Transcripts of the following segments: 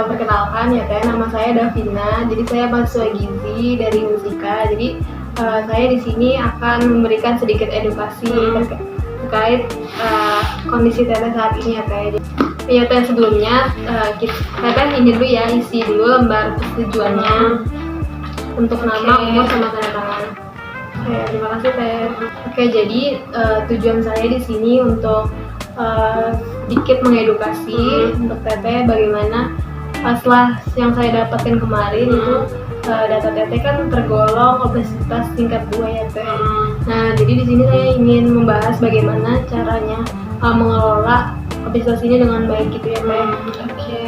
perkenalkan ya teh, nama saya Davina. Jadi saya mahasiswa gizi dari Musika. Jadi saya di sini akan memberikan sedikit edukasi terkait kondisi teteh saat ini ya teh. Ya teh, sebelumnya teteh ini dulu ya, isi dulu lembar persetujuannya untuk nama, umur, sama tanda tangan. Oke, terima kasih teh. Oke, jadi tujuan saya di sini untuk sedikit mengedukasi untuk teteh bagaimana setelah yang saya dapatkan kemarin itu data teteh kan tergolong obesitas tingkat 2 ya teh. Nah, jadi di sini saya ingin membahas bagaimana caranya mengelola obesitas ini dengan baik gitu ya teh. Oke.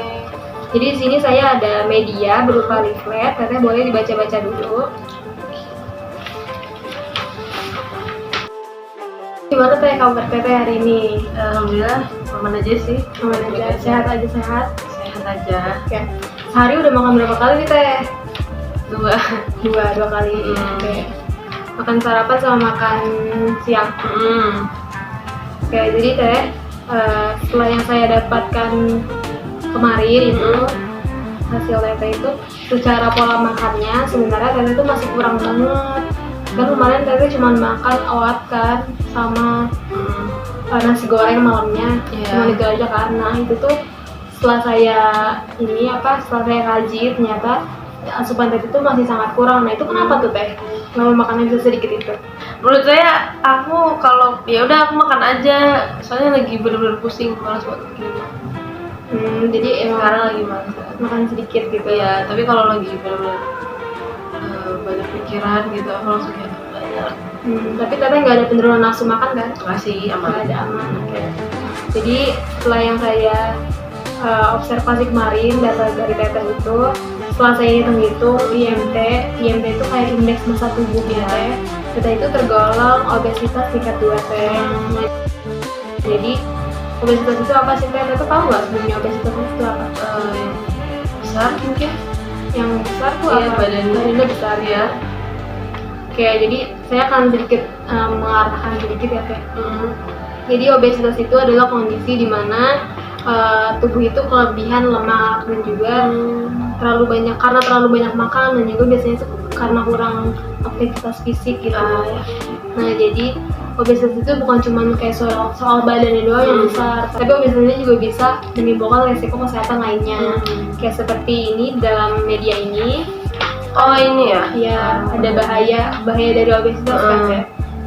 Jadi di sini saya ada media berupa leaflet, teteh boleh dibaca-baca dulu. Gimana teh kabar teteh hari ini? Alhamdulillah aman aja sih. Aman aja, sehat aja sehat. Sehat aja. Oke. Sehari udah makan berapa kali nih teh? Dua kali. Oke. Makan sarapan sama makan siang. Oke, jadi teh setelah yang saya dapatkan kemarin itu hasil teteh itu secara pola makannya sebenarnya teteh itu masih kurang banget. Kan kemarin teteh cuma makan oat kan sama nasi goreng malamnya, cuma itu aja kan. Nah itu tuh setelah saya kaji ternyata asupan teteh itu masih sangat kurang. Nah itu kenapa tuh teh? Kenapa makannya bisa sedikit itu? Menurut saya, aku kalau ya udah aku makan aja, soalnya lagi bener-bener pusing, malas buat bikin. Jadi emang sekarang lagi malas makan sedikit gitu ya. Tapi kalau lagi bener-bener banyak pikiran gitu, aku langsung kayak banyak. Tapi teteh nggak ada penurunan nafsu makan kan? Nggak sih, aman. Nggak ada, aman. Oke. Jadi setelah yang saya observasi kemarin data dari teteh itu, setelah saya hitung-hitung IMT itu kayak indeks massa tubuh ya teh. Teteh itu tergolong obesitas tingkat 2 teh. Jadi obesitas itu apa sih teh? Teteh tahu nggak sebenarnya obesitas itu apa? Yang besar mungkin. Yang besar tuh Iya, apa? badannya besar ya. Oke, jadi saya akan sedikit mengarahkan sedikit ya teh. Jadi obesitas itu adalah kondisi di mana tubuh itu kelebihan lemak dan juga terlalu banyak makan, dan juga biasanya itu karena kurang aktivitas fisik gitu. Nah jadi obesitas itu bukan cuma kayak soal badannya doang yang besar, tapi obesitas ini juga bisa menimbulkan resiko kesehatan lainnya. Kayak seperti ini dalam media ini. Oh ini ya? Ya, ada bahaya dari obesitas kan ya.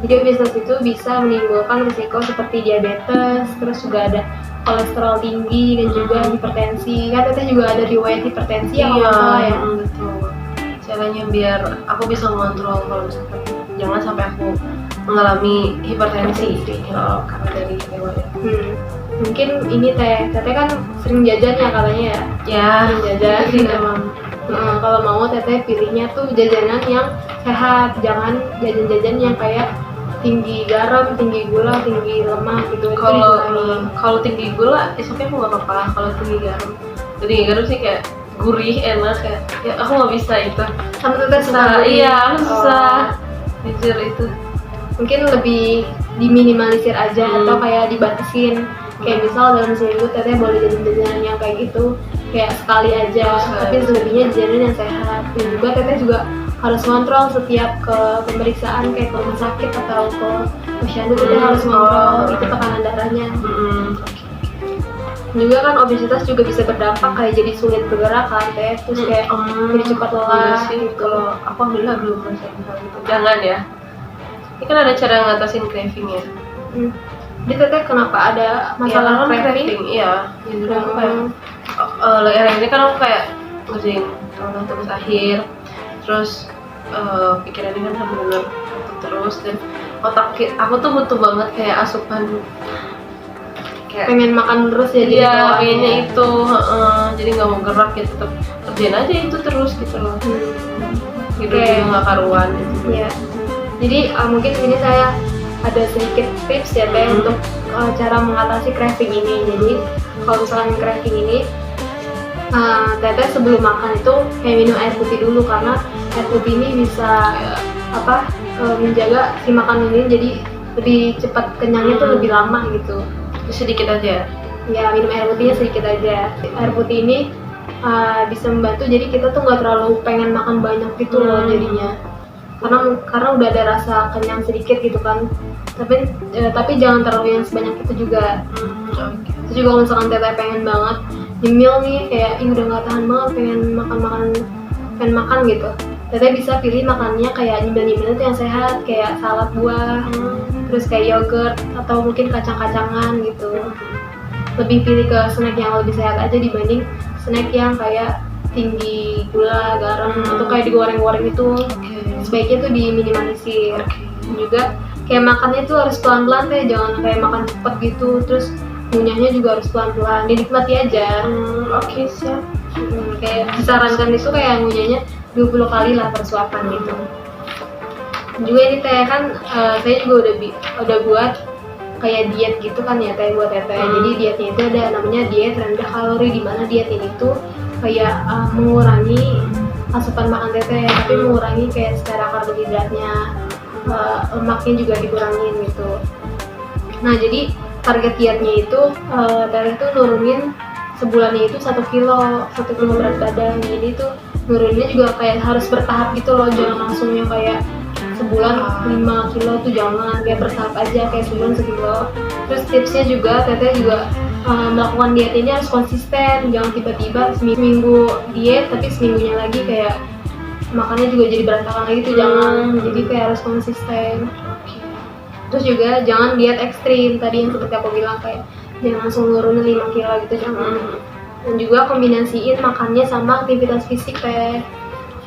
Jadi obesitas itu bisa menimbulkan risiko seperti diabetes, terus juga ada kolesterol tinggi dan juga hipertensi. Kan teteh juga ada riwayat hipertensi ya? Iya, betul. Caranya biar aku bisa mengontrol kalau misalkan jangan sampai aku mengalami hipertensi karena dari riwayat. Mungkin ini teteh kan sering jajan ya katanya ya? Ya, sering jajan sih emang. Kalau mau teteh pilihnya tuh jajanan yang sehat, jangan jajan-jajan yang kayak tinggi garam, tinggi gula, tinggi lemak gitu. Kalau tinggi gula, esoknya aku nggak apa-apa. Kalau tinggi garam sih kayak gurih, enak kayak. Ya aku nggak bisa itu. Sama teteh susah. Iya, aku susah. Jujur itu. Mungkin lebih diminimalisir aja atau kayak dibatasin. Kayak misal dalam seminggu teteh boleh jajan-jajanan yang kayak gitu, kayak sekali aja, tapi selebihnya jajanan yang sehat. Dan juga teteh juga harus kontrol setiap ke pemeriksaan kayak ke rumah sakit atau ke posyandu, teteh harus kontrol itu tekanan darahnya. Juga kan obesitas juga bisa berdampak kayak jadi sulit bergerak kan teh, terus kayak jadi cepat lelah gitu. Kalau aku alhamdulillah belum ngerasain hal itu. Jangan ya. Ini kan ada cara ngatasin craving ya. Jadi teteh kenapa ada masalah craving? Iya. Jadi aku kayak ini kan aku kayak ngerjain tugas akhir, terus pikirannya kan benar-benar terus, dan aku tuh butuh banget kayak asupan, kayak pengen makan terus ya. Iya, pengennya itu, jadi nggak mau gerak ya, tetap kerjain aja itu terus gitu loh. Gitu nggak karuan gitu. Iya. Jadi mungkin ini saya ada sedikit tips ya teh untuk cara mengatasi craving ini. Jadi kalau misalnya craving ini, teteh sebelum makan itu kayak minum air putih dulu, karena air putih ini bisa menjaga si makanan ini jadi lebih cepat kenyangnya tuh lebih lama gitu. Sedikit aja. Ya, minum air putihnya sedikit aja. Air putih ini bisa membantu, jadi kita tuh nggak terlalu pengen makan banyak gitu loh jadinya, karena udah ada rasa kenyang sedikit gitu kan, tapi jangan terlalu yang sebanyak itu juga. Itu juga kalau misalkan teteh pengen banget nyemil nih, kayak udah nggak tahan banget pengen makan gitu, teteh bisa pilih makannya kayak nyemil itu yang sehat, kayak salad buah, terus kayak yogurt atau mungkin kacang-kacangan gitu. Lebih pilih ke snack yang lebih sehat aja dibanding snack yang kayak tinggi gula, garam, atau kayak digoreng-goreng itu. Sebaiknya tuh diminimalisir. Juga kayak makannya tuh harus pelan-pelan teh, jangan kayak makan cepet gitu, terus ngunyahnya juga harus pelan-pelan, dinikmati aja. Siap. Kayak disarankan itu kayak ngunyahnya 20 kali lah per suapan gitu. Juga ini teh kan saya juga udah buat kayak diet gitu kan ya teh buat teteh. Jadi dietnya itu ada namanya diet rendah kalori, di mana diet ini tuh kayak mengurangi asupan makan teteh, tapi mengurangi kayak secara karbohidratnya, lemaknya juga dikurangin gitu. Nah jadi target dietnya itu teteh tuh nurunin sebulannya itu 1 kilo berat badan. Jadi tuh nuruninnya juga kayak harus bertahap gitu loh, jangan langsung yang kayak sebulan 5 kilo tuh jangan, kayak bertahap aja, kayak sebulan 1 kilo. Terus tipsnya juga teteh juga melakukan diet ini harus konsisten, jangan tiba-tiba seminggu diet tapi seminggunya lagi kayak makannya juga jadi berantakan lagi tuh jangan. Jadi kayak harus konsisten. Terus juga jangan diet ekstrim, tadi yang seperti aku bilang kayak jangan langsung nurunin 5 kilo gitu, jangan. Dan juga kombinasiin makannya sama aktivitas fisik teh.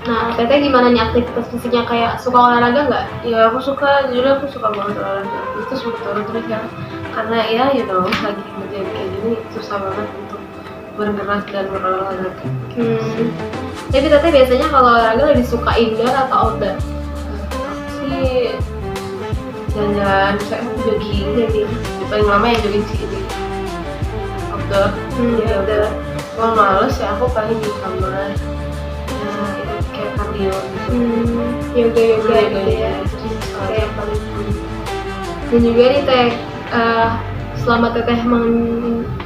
Nah, teteh gimana nih aktivitas fisiknya, kayak suka olahraga nggak? Ya aku suka banget olahraga. Itu sempat turun terus ya, karena ya lagi ngerjain kayak gini susah banget untuk bergerak dan berolahraga. Tapi teteh biasanya kalau olahraga lebih suka indoor atau outdoor? Sih jalan-jalan, saya jogging. Paling lama ya jogging sih ini. Outdoor. Outdoor. Kalau males ya aku paling di kamar. Kayak cardio gitu. Yoga gitu ya. Kayak paling. Dan juga nih teh, selama teteh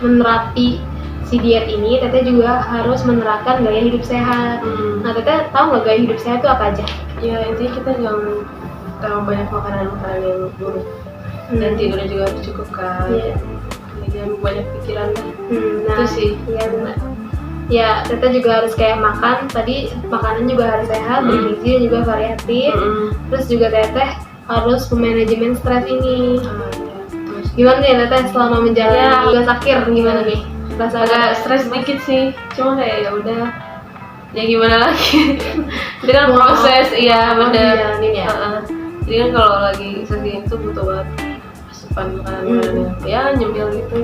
menerapi si diet ini, teteh juga harus menerapkan gaya hidup sehat. Nah teteh tahu nggak gaya hidup sehat itu apa aja? Ya intinya kita jangan terlalu banyak makanan yang buruk, dan tidurnya juga harus cukup kan. Jangan banyak pikiran lah. Nah, itu sih. Iya benar. Ya, teteh juga harus kayak makan, tadi makanan juga harus sehat, bergizi dan juga variatif. Terus juga teteh harus memanajemen stres ini. Gimana nih teteh selama menjalani tugas akhir, gimana nih? Rasa agak stres dikit sih, cuma kayak ya udah, ya gimana lagi. Jadi kan proses, iya benar. Jadi kan kalau lagi sesi itu butuh banget asupan makanan ya nyemil gitu.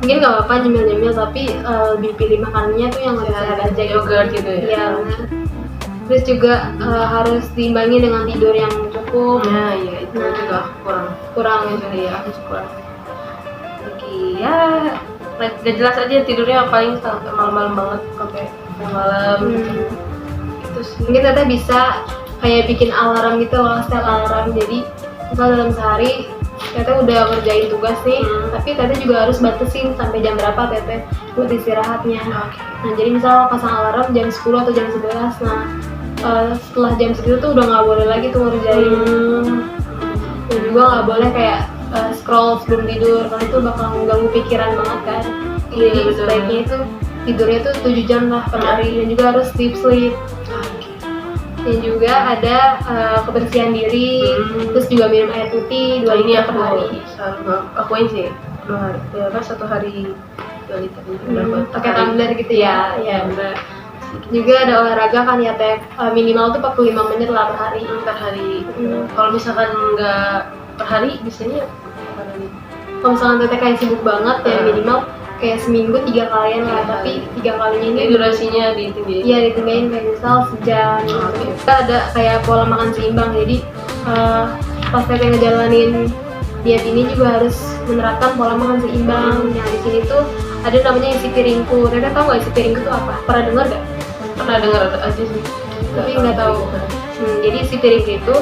Mungkin nggak apa-apa nyemil-nyemil, tapi lebih pilih makanannya tuh yang lebih sehat aja, yogurt gitu ya. Iya benar. Terus juga harus diimbangi dengan tidur yang cukup. Nah iya itu juga kurang gitu ya. Kurang. Lagi ya gak jelas aja tidurnya, paling malam-malam banget sampai malam. Itu sih. Mungkin teteh bisa kayak bikin alarm gitu loh, setel alarm. Jadi misal dalam sehari teteh udah ngerjain tugas nih, tapi teteh juga harus batasin sampai jam berapa teteh buat istirahatnya. Nah jadi misal pasang alarm jam 10 atau jam 11, nah setelah jam segitu tuh udah nggak boleh lagi tuh ngerjain. Dan juga nggak boleh kayak scroll sebelum tidur, karena itu bakal mengganggu pikiran banget kan. Jadi sebaiknya itu tidurnya tuh 7 jam lah per hari, dan juga harus deep sleep. Dan juga ada kebersihan diri, terus juga minum air putih 2 liter per hari. Akuin sih 2 hari, ya kan 1 hari 2 liter. Pakai tumbler gitu ya. Ya benar. Juga ada olahraga kan ya teh, minimal tuh 45 menit lah per hari. Kalau misalkan nggak per hari, biasanya kalau misalkan teteh kayak sibuk banget ya minimal kayak seminggu 3 kalian lah, tapi 3 kalinya ini durasinya ditinggiin. Iya ditinggiin, kayak misal sejam. Kita ada kayak pola makan seimbang, jadi pas teteh ngejalanin diet ini juga harus menerapkan pola makan seimbang. Yang di sini tuh ada namanya isi piringku. Teteh tahu nggak isi piringku itu apa? Pernah dengar nggak? Pernah dengar aja sih, tapi nggak tahu. Jadi isi piringku itu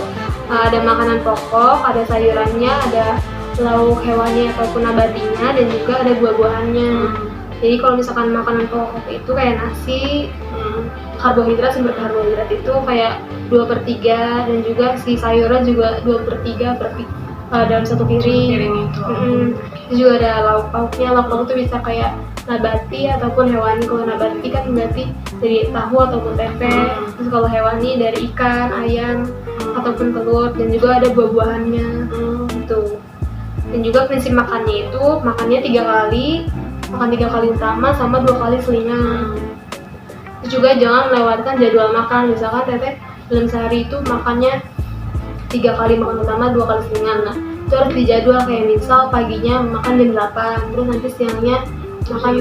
ada makanan pokok, ada sayurannya, ada lauk hewani ataupun nabatinya, dan juga ada buah-buahannya. Jadi kalau misalkan makanan pokok itu kayak nasi, karbohidrat, sumber karbohidrat itu kayak 2/3, dan juga si sayurnya juga 2/3 dalam satu piring. itu. Terus juga ada lauk-lauknya. Lauk-lauk itu bisa kayak nabati ataupun hewani. Kalau nabati kan berarti dari tahu ataupun tempe. Terus kalau hewani dari ikan, ayam ataupun telur, dan juga ada buah-buahannya gitu. Dan juga prinsip makannya itu makannya 3 kali, makan 3 kali utama sama 2 kali selingan. Terus juga jangan melewatkan jadwal makan. Misalkan teteh dalam sehari itu makannya 3 kali makan utama, 2 kali selingan. Nah, itu harus dijadwal, kayak misal paginya makan jam 8, terus nanti siangnya makan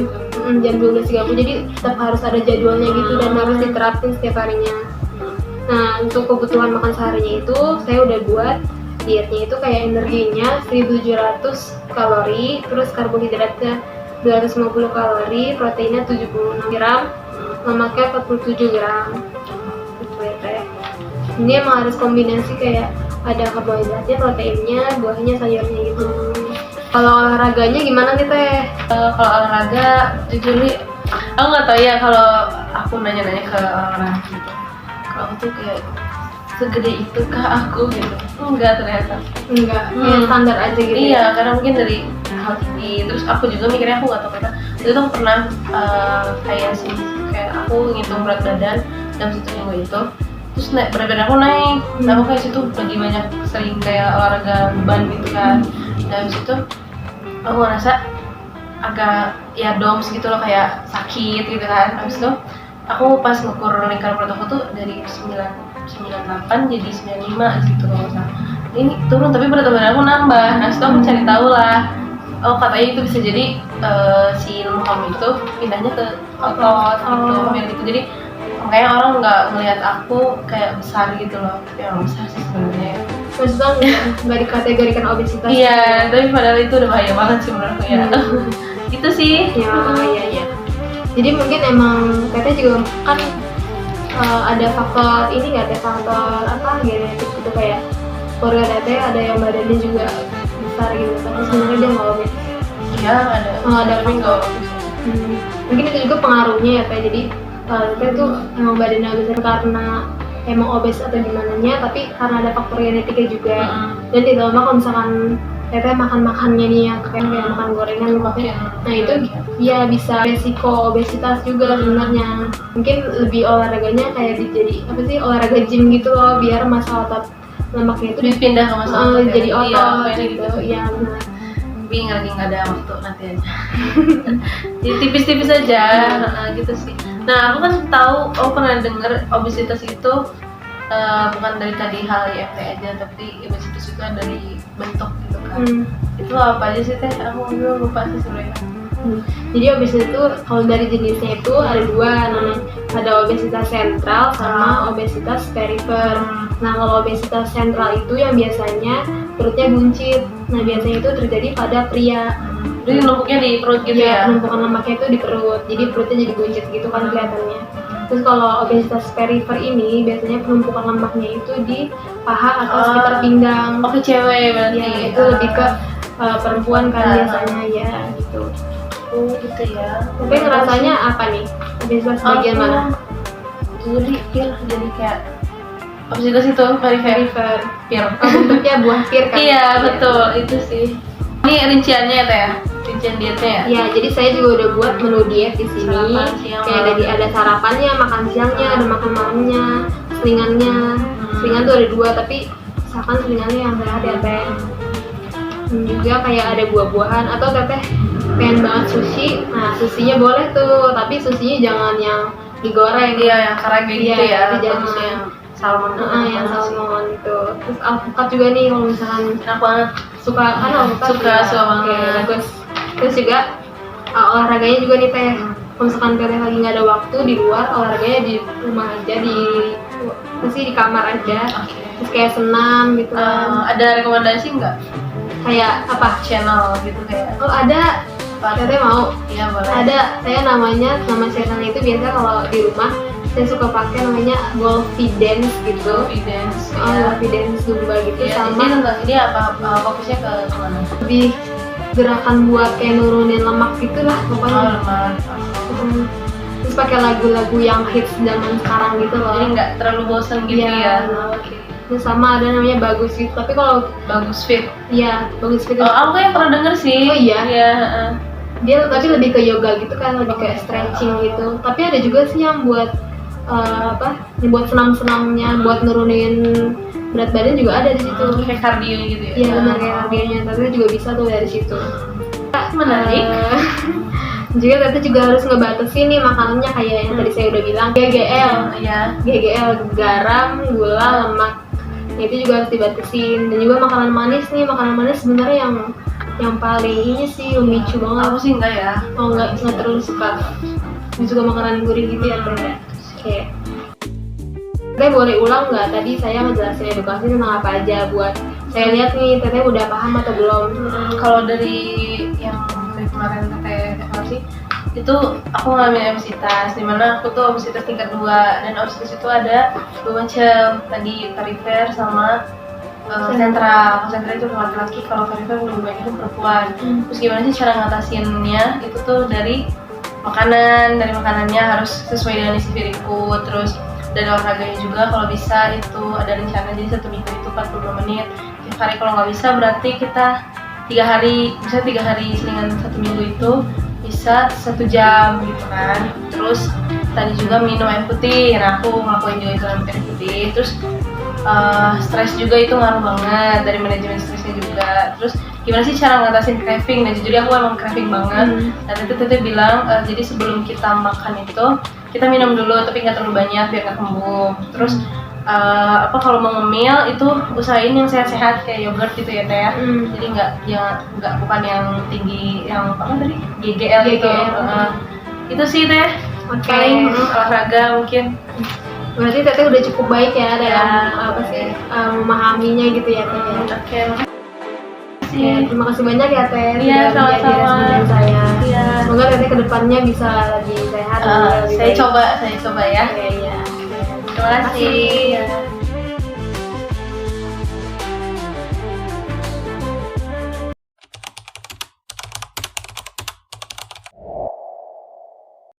jam 12.30. Jadi tetap harus ada jadwalnya gitu dan harus diterapin setiap harinya. Nah, untuk kebutuhan makan seharinya itu saya udah buat dietnya itu kayak energinya 1700 kalori, terus karbohidratnya 250 kalori, proteinnya 76 gram, lemaknya 47 gram. Gitu ya teh. Ini emang harus kombinasi kayak ada karbohidratnya, proteinnya, buahnya, sayurnya gitu. Kalau olahraganya gimana nih teh? Kalau olahraga jujur nih aku nggak tahu ya, kalau aku nanya-nanya ke orang gitu, kalau aku tuh kayak segede itu kah aku gitu. Enggak, ternyata Kayak standar aja gitu. Iya, karena mungkin dari hal tinggi. Terus aku juga mikirnya, aku nggak tahu kenapa itu tuh pernah kayak aku ngitung berat badan dalam 1 minggu itu. Terus berat badan aku naik. Nah, aku kayak situ lagi banyak sering kayak olahraga beban gitu kan. Dan situ aku ngerasa agak ya doms gitu loh, kayak sakit gitu kan. Habis itu aku pas ngukur lingkar perut aku tuh dari 98 jadi 95 gitu kalau nggak salah. Ini turun tapi berat badan aku nambah. Nah, situ aku cari tahu lah. Oh, katanya itu bisa jadi si lemak kamu itu pindahnya ke otot gitu, kayak gitu. Jadi makanya orang nggak ngelihat aku kayak besar gitu loh, tapi emang besar sih sebenarnya. Maksudnya nggak dikategorikan obesitas. Iya, tapi padahal itu udah bahaya banget sih menurutku ya. Itu sih. Ya. Jadi mungkin emang teteh juga kan ada faktor ini nggak, ada faktor apa genetik gitu, kayak keluarga teteh ada yang badannya juga besar gitu, tapi sebenarnya dia nggak obes. Iya, ada. Ada tapi nggak. Mungkin itu juga pengaruhnya ya kayak, jadi teteh tuh emang badannya besar karena emang obes atau gimana nya, tapi karena ada faktor genetiknya juga. Dan ditambah kalau misalkan teteh makan-makannya nih yang kayak makan gorengan gitu, nah itu ya bisa resiko obesitas juga sebenarnya. Mungkin lebih olahraganya kayak jadi apa sih, olahraga gym gitu loh, biar massa otot lemaknya itu dipindah ke massa otot jadi otot iya, gitu. Iya benar. Tapi lagi nggak ada waktu, nanti aja. Jadi tipis-tipis aja, gitu sih. Nah, aku kan tahu, pernah denger obesitas itu bukan dari tadi hal IMT aja, tapi obesitas itu dari bentuk gitu kan. Itu apa aja sih teh? Aku lupa sih sebenarnya. Jadi obesitas itu kalau dari jenisnya itu ada 2, namanya ada obesitas sentral sama obesitas perifer. Nah, kalau obesitas sentral itu yang biasanya perutnya buncit. Nah, biasanya itu terjadi pada pria. Jadi numpuknya di perut gitu ya? Penumpukan lemaknya itu di perut, jadi perutnya jadi buncit gitu kan kelihatannya. Terus kalau obesitas perifer ini biasanya penumpukan lemaknya itu di paha atau sekitar pinggang. Oh, ke cewek berarti? Ya, itu lebih ke perempuan kan biasanya ya gitu. Oh gitu ya. Tapi ngerasanya apa nih? Obesitas bagian mana? Jadi kayak obesitas itu perifer. Pir. Bentuknya buah pir kan? Iya betul, itu sih. Ini rinciannya ya teh ya? Rincian dietnya ya? Ya, jadi saya juga udah buat menu diet di sini. Sarapan, siang, Kayak ada sarapannya, makan siangnya, ada makan malamnya, selingannya. Selingan tuh ada 2, tapi misalkan selingannya yang sehat ya teh. Juga kayak ada buah-buahan, atau teteh pengen banget sushi. Nah, sushinya boleh tuh, tapi sushinya jangan yang digoreng. Iya, yang karage gitu ya. Jangan yang salmon. yang salmon itu. Terus alpukat juga nih, kalau misalkan enak banget. suka kan alpukat. Suka banget. Oke, bagus. Terus juga olahraganya juga nih teh. Kalau misalkan teteh lagi nggak ada waktu di luar, olahraganya di rumah aja, di kamar aja. Terus kayak senam gitu. Ada rekomendasi nggak? Kayak apa? Channel gitu kayak? Oh ada. Teteh mau? Iya boleh. Ada. Saya nama channelnya itu biasa kalau di rumah saya suka pakai namanya Golfy Dance gitu. Golfy Dance Zumba gitu. Iya, sama ini apa fokusnya ke mana? lebih gerakan buat kayak nurunin lemak gitulah pokoknya. lemak. Terus pakai lagu-lagu yang hits zaman sekarang gitu loh. Jadi nggak terlalu bosan gitu Iya. ya. Terus sama ada namanya Bagus Fit, tapi kalau Bagus fit. Bagus Fit Oh, aku yang pernah denger sih. Oh iya? Iya. dia tapi lebih ke yoga gitu kan, lebih kayak stretching gitu. Tapi ada juga sih yang buat yang buat senam-senamnya, buat nurunin berat badan juga ada di situ. Kayak kardio gitu ya. Iya benar, kayak kardionya. Tapi juga bisa tuh dari situ. Menarik. Juga Tete juga harus ngebatasin nih makanannya kayak yang tadi saya udah bilang, GGL. Iya. GGL, garam, gula, lemak. Nah, itu juga harus dibatasin. Dan juga makanan manis nih, makanan manis sebenarnya yang paling ini sih memicu banget. Aku sih enggak ya. Oh nggak terlalu suka. Juga makanan gurih gitu ya Teh. Oke. Teteh boleh ulang nggak tadi saya ngejelasin edukasi tentang apa aja buat saya lihat nih Teteh udah paham atau belum? Kalau dari yang dari kemarin Teteh evaluasi itu aku ngalamin obesitas, dimana aku tuh obesitas tingkat 2 dan obesitas itu ada 2 macam, tadi perifer sama sentral. Sentral itu laki-laki, kalau perifer lebih banyak itu perempuan. Terus gimana sih cara ngatasinnya? Itu tuh dari makanannya harus sesuai dengan isi food, terus dari olahraganya juga kalau bisa itu ada rencana, jadi 1 minggu itu 45 menit tiap hari. Kalau nggak bisa berarti kita 3 hari, bisa 3 hari selingan 1 minggu itu bisa 1 jam gitu kan. Terus tadi juga minum air putih, nah aku ngelakuin juga itu minum air putih. Terus stres juga itu ngaruh banget, dari manajemen stresnya juga. Terus gimana sih cara ngatasin craving? Nah jadi aku emang craving banget. Dan itu Tete bilang jadi sebelum kita makan itu kita minum dulu, tapi nggak terlalu banyak biar nggak kembung. Terus kalau mau ngemil itu usahain yang sehat-sehat kayak yogurt gitu ya Teh ya. Jadi nggak bukan yang tinggi, yang apa tadi GGL gitu. Itu sih Teh. Paling olahraga mungkin. Berarti Teteh udah cukup baik ya dalam memahaminya gitu ya Teh. Oke. Terima kasih banyak ya Teh Iya, sudah menjadi sama-sama. responden saya. Iya. Semoga Teteh kedepannya bisa lebih sehat. Saya coba ya. Iya. Terima kasih.